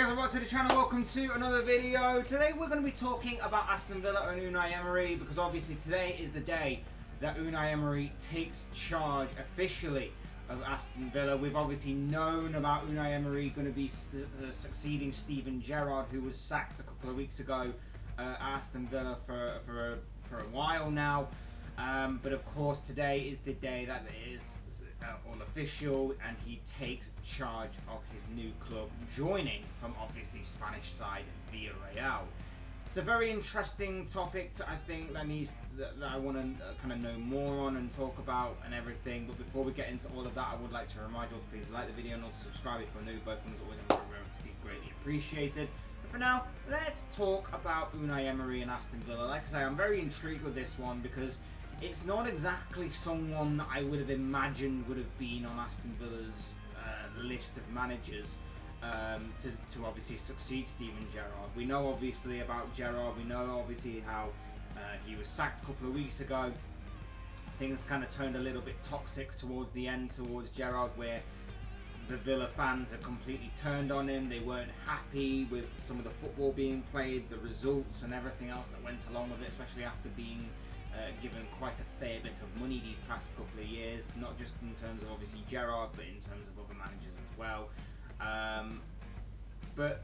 guys, welcome to the channel, welcome to another video. Today we're going to be talking about Aston Villa and Unai Emery, because obviously today is the day that Unai Emery takes charge officially of Aston Villa. We've obviously known about Unai Emery going to be succeeding Steven Gerrard, who was sacked a couple of weeks ago at Aston Villa for a while now. But of course today is the day that it is all official, and he takes charge of his new club, joining from obviously Spanish side Villarreal. It's a very interesting topic I think that I want to kind of know more on and talk about and everything. But before we get into all of that, I would like to remind you all to please like the video and also subscribe if you're new. Both things always be greatly appreciated. But for now, let's talk about Unai Emery and Aston Villa. Like I say, I'm very intrigued with this one because it's not exactly someone that I would have imagined would have been on Aston Villa's list of managers to obviously succeed Steven Gerrard. We know obviously about Gerrard, we know obviously how he was sacked a couple of weeks ago. Things kind of turned a little bit toxic towards the end, towards Gerrard, where the Villa fans had completely turned on him. They weren't happy with some of the football being played, the results and everything else that went along with it, especially after being given quite a fair bit of money these past couple of years, not just in terms of obviously Gerrard, but in terms of other managers as well. But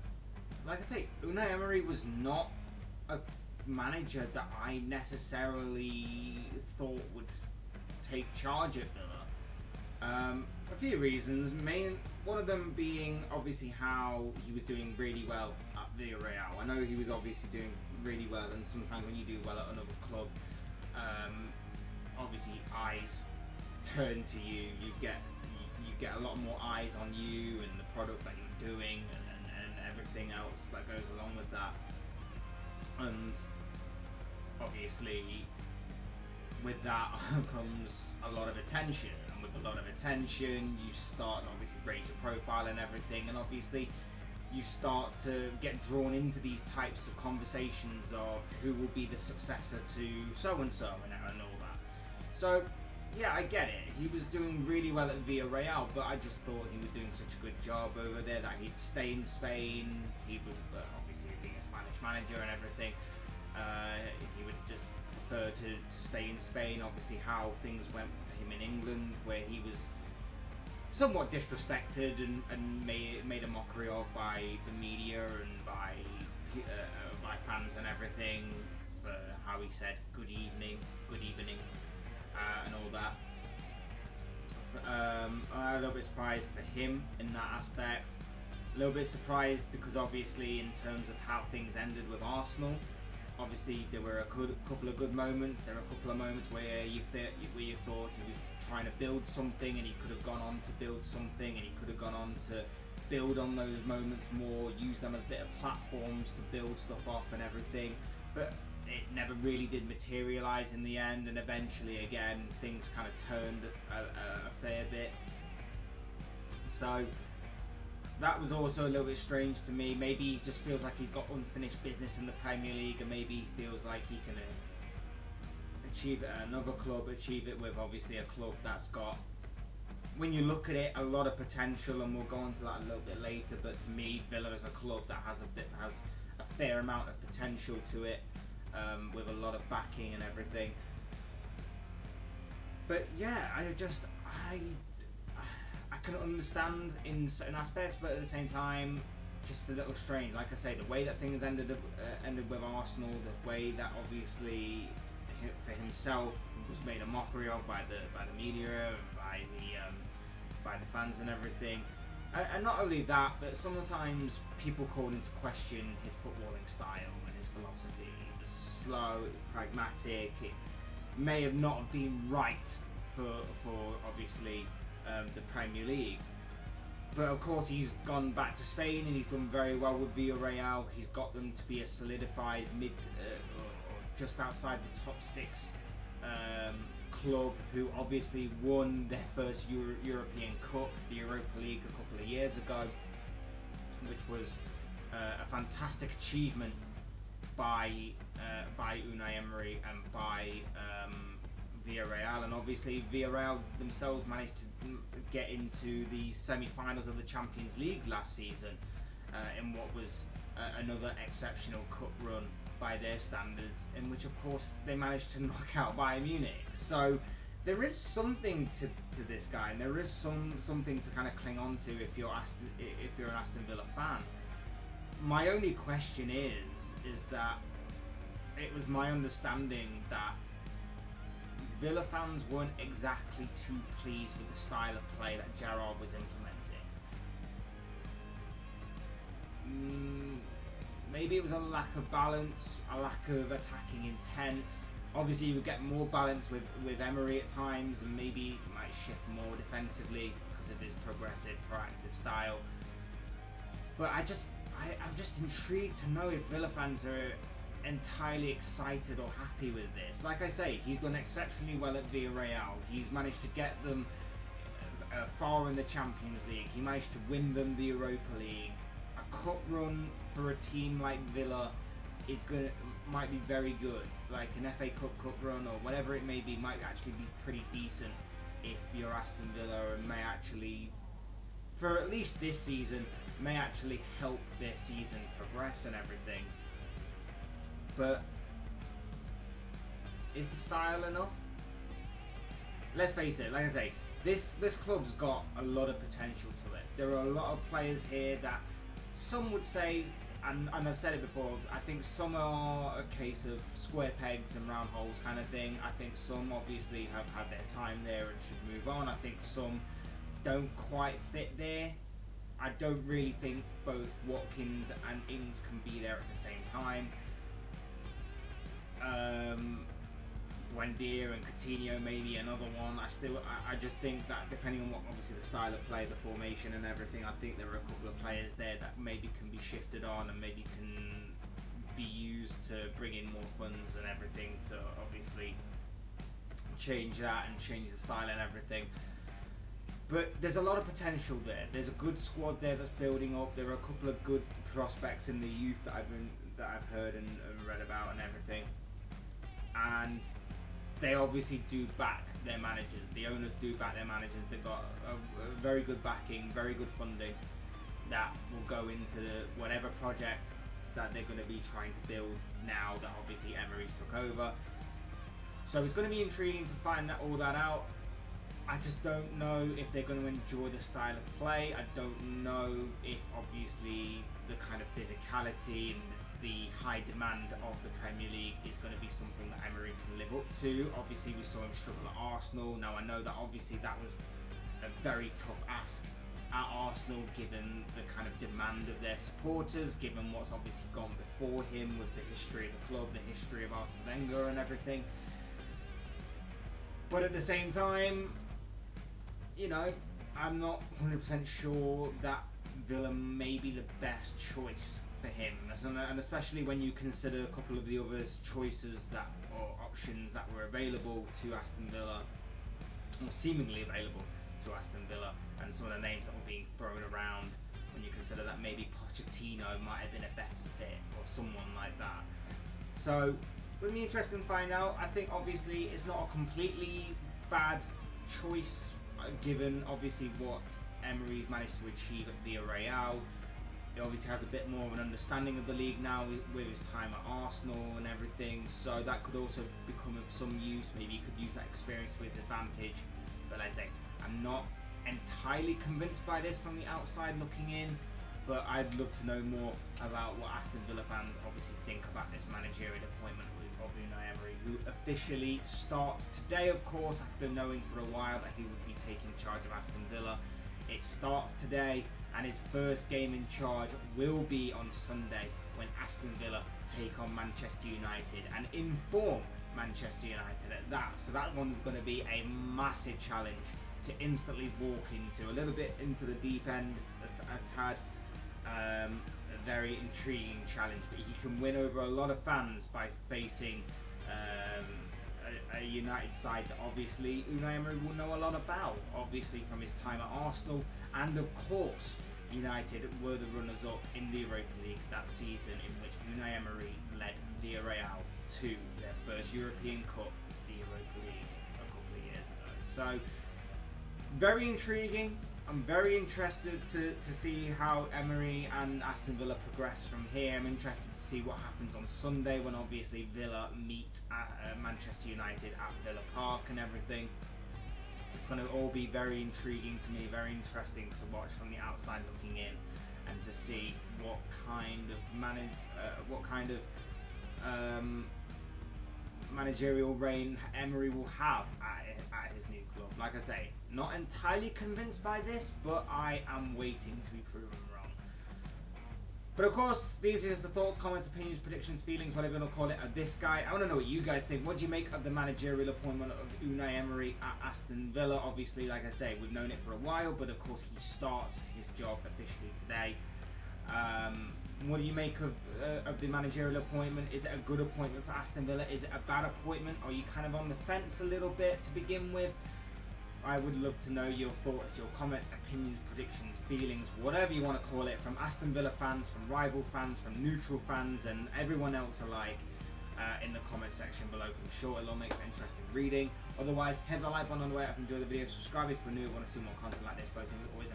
like I say, Unai Emery was not a manager that I necessarily thought would take charge at Villa. A few reasons, one of them being obviously how he was doing really well at Villarreal. I know he was obviously doing really well, and sometimes when you do well at another club, obviously eyes turn to you. You get a lot more eyes on you and the product that you're doing and everything else that goes along with that. And obviously with that comes a lot of attention, and with a lot of attention you start to obviously raise your profile and everything, and obviously you start to get drawn into these types of conversations of who will be the successor to so-and-so and all that. So, yeah, I get it. He was doing really well at Villarreal, but I just thought he was doing such a good job over there that he'd stay in Spain. He would, obviously being a Spanish manager and everything, he would just prefer to stay in Spain. Obviously how things went for him in England, where he was somewhat disrespected and made a mockery of by the media and by fans and everything, for how he said good evening, and all that. I'm a little bit surprised for him in that aspect. A little bit surprised because obviously in terms of how things ended with Arsenal, obviously there were a couple of good moments. There were a couple of moments where you thought he was trying to build something, and he could have gone on to build something, and he could have gone on to build on those moments more, use them as a bit of platforms to build stuff off and everything. But it never really did materialise in the end, and eventually again things kind of turned a fair bit. So that was also a little bit strange to me. Maybe he just feels like he's got unfinished business in the Premier League, and maybe he feels like he can achieve it at another club, achieve it with obviously a club that's got, when you look at it, a lot of potential, and we'll go on to that a little bit later. But to me, Villa is a club that has a fair amount of potential to it, with a lot of backing and everything. But yeah, I can understand in certain aspects, but at the same time, just a little strange. Like I say, the way that things ended with Arsenal, the way that obviously for himself was made a mockery of by the media and by the fans and everything. And not only that, but sometimes people called into question his footballing style and his philosophy. It was slow, pragmatic. It may have not been right for obviously the Premier League, but of course he's gone back to Spain and he's done very well with Villarreal. He's got them to be a solidified mid or just outside the top 6 club, who obviously won their first European Cup, the Europa League, a couple of years ago, which was a fantastic achievement by Unai Emery and by Villarreal. And obviously Villarreal themselves managed to get into the semi-finals of the Champions League last season, in what was another exceptional cup run by their standards, in which of course they managed to knock out Bayern Munich. So there is something to this guy, and there is something to kind of cling on to if you're an Aston Villa fan. My only question is that it was my understanding that Villa fans weren't exactly too pleased with the style of play that Gerrard was implementing. Maybe it was a lack of balance, a lack of attacking intent. Obviously, you would get more balance with Emery at times, and maybe might shift more defensively because of his progressive, proactive style. But I'm just intrigued to know if Villa fans are entirely excited or happy with this. Like I say, he's done exceptionally well at Villarreal. He's managed to get them far in the Champions League. He managed to win them the Europa League. A cup run for a team like Villa might be very good. Like an FA Cup run or whatever it may be might actually be pretty decent if you're Aston Villa, and may actually, for at least this season, may actually help their season progress and everything. But is the style enough? Let's face it, like I say, this club's got a lot of potential to it. There are a lot of players here that some would say, and I've said it before, I think some are a case of square pegs and round holes kind of thing. I think some obviously have had their time there and should move on. I think some don't quite fit there. I don't really think both Watkins and Ings can be there at the same time. Buendia and Coutinho maybe another one. I just think that depending on what, obviously the style of play, the formation and everything, I think there are a couple of players there that maybe can be shifted on and maybe can be used to bring in more funds and everything to obviously change that and change the style and everything. But there's a lot of potential there. There's a good squad there that's building up. There are a couple of good prospects in the youth that I've heard and read about and everything. And they obviously do back their managers. The owners do back their managers. They've got a very good backing, very good funding that will go into whatever project that they're going to be trying to build now that obviously Emery's took over. So it's going to be intriguing to find all that out. I just don't know if they're going to enjoy the style of play. I don't know if obviously the kind of physicality and the high demand of the Premier League is going to be something that Emery can live up to. Obviously we saw him struggle at Arsenal. Now I know that obviously that was a very tough ask at Arsenal given the kind of demand of their supporters, given what's obviously gone before him with the history of the club, the history of Arsene Wenger and everything. But at the same time, you know, I'm not 100% sure that Villa may be the best choice for him, and especially when you consider a couple of the other choices or options that were available to Aston Villa, or seemingly available to Aston Villa, and some of the names that were being thrown around. When you consider that maybe Pochettino might have been a better fit, or someone like that. So it would be interesting to find out. I think obviously it's not a completely bad choice, given obviously what Emery's managed to achieve at Villarreal. He obviously has a bit more of an understanding of the league now with his time at Arsenal and everything, so that could also become of some use. Maybe he could use that experience to his advantage. But like I say, I'm not entirely convinced by this from the outside looking in, but I'd love to know more about what Aston Villa fans obviously think about this managerial appointment of Unai Emery, who officially starts today, of course, after knowing for a while that he would be taking charge of Aston Villa. It starts today, and his first game in charge will be on Sunday when Aston Villa take on Manchester United and inform Manchester United at that. So that one's going to be a massive challenge to instantly walk into, a little bit into the deep end, a tad. A very intriguing challenge, but he can win over a lot of fans by facing a United side that obviously Unai Emery will know a lot about, obviously from his time at Arsenal, and of course United were the runners-up in the Europa League that season, in which Unai Emery led Villarreal to their first European Cup, the Europa League, a couple of years ago. So very intriguing. I'm very interested to see how Emery and Aston Villa progress from here. I'm interested to see what happens on Sunday when obviously Villa meet Manchester United at Villa Park and everything. It's going to all be very intriguing to me, very interesting to watch from the outside looking in, and to see what kind of managerial reign Emery will have at his new club. Like I say, not entirely convinced by this, but I am waiting to be proven wrong. But of course, these are just the thoughts, comments, opinions, predictions, feelings, whatever you want to call it, of this guy. I want to know what you guys think. What do you make of the managerial appointment of Unai Emery at Aston Villa? Obviously, like I say, we've known it for a while, but of course he starts his job officially today. What do you make of the managerial appointment? Is it a good appointment for Aston Villa? Is it a bad appointment? Are you kind of on the fence a little bit to begin with? I would love to know your thoughts, your comments, opinions, predictions, feelings, whatever you want to call it, from Aston Villa fans, from rival fans, from neutral fans, and everyone else alike in the comment section below, because I'm sure it'll all make for interesting reading. Otherwise, hit the like button on the way up, enjoy the video, subscribe if you're new, want to see more content like this. Both things are always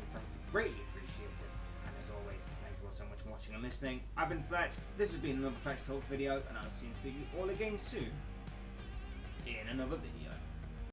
greatly appreciated. And as always, thank you all so much for watching and listening. I've been Fletch, this has been another Fletch Talks video, and I'll see you and speak to you all again soon in another video.